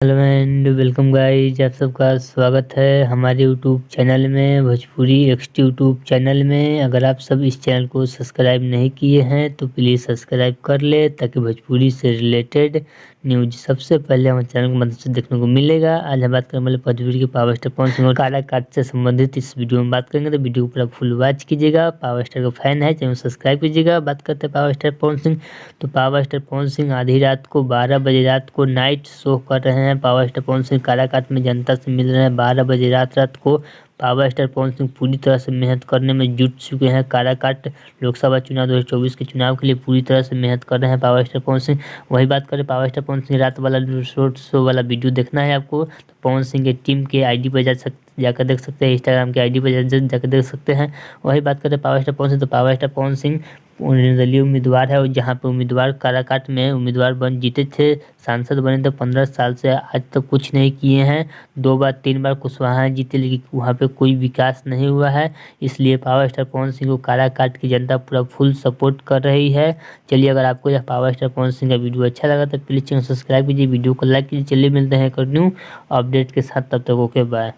Hello and welcome guys, आप सबका स्वागत है हमारे यूट्यूब चैनल में, भोजपुरी एक्सटी यूट्यूब चैनल में। अगर आप सब इस चैनल को सब्सक्राइब नहीं किए हैं तो प्लीज़ सब्सक्राइब कर ले, ताकि भोजपुरी से रिलेटेड न्यूज सबसे पहले हमारे चैनल की मदद से देखने को मिलेगा। आज हम बात करें वाले भोजपुरी के पावर स्टार पवन सिंह और काला काट से संबंधित इस वीडियो में बात करेंगे, तो वीडियो को पूरा फुल वॉच कीजिएगा। पावर स्टार का फैन है चैनल सब्सक्राइब कीजिएगा। बात करते हैं पावर स्टार पवन सिंह। तो पावर स्टार पवन सिंह आधी रात को 12 बजे रात को नाइट शो कर रहे हैं। पावर स्टार पवन सिंह काराकाट में जनता से मिल रहे हैं 12 बजे रात को। पावर स्टार पवन सिंह पूरी तरह से मेहनत करने में जुट चुके हैं। काराकाट लोकसभा चुनाव 2024 के चुनाव के लिए पूरी तरह से मेहनत कर रहे हैं पावर स्टार पवन सिंह। वही बात करें पावर स्टार पवन सिंह रात वाला शॉर्ट शो वाला वीडियो देखना है आपको, तो पवन सिंह के टीम के आईडी पर जाकर देख सकते हैं, इंस्टाग्राम के आईडी पर जाकर देख सकते हैं। वही बात करें पावर स्टार पवन सिंह, तो पावर स्टार पवन सिंह निर्दलीय उम्मीदवार है, और जहाँ पे उम्मीदवार काराकाट में उम्मीदवार बन जीते थे, सांसद बने थे 15 साल से, आज तक कुछ नहीं किए हैं। 2 बार 3 बार कुशवाहा जीते, लेकिन वहाँ पे कोई विकास नहीं हुआ है। इसलिए पावर स्टार पवन सिंह को काराकाट की जनता पूरा फुल सपोर्ट कर रही है। चलिए, अगर आपको यह पावर स्टार पवन सिंह का वीडियो अच्छा लगा तो प्लीज़ चैनल सब्सक्राइब कीजिए, वीडियो को लाइक कीजिए। चलिए मिलते हैं एक न्यू अपडेट के साथ, तब तक ओके बाय।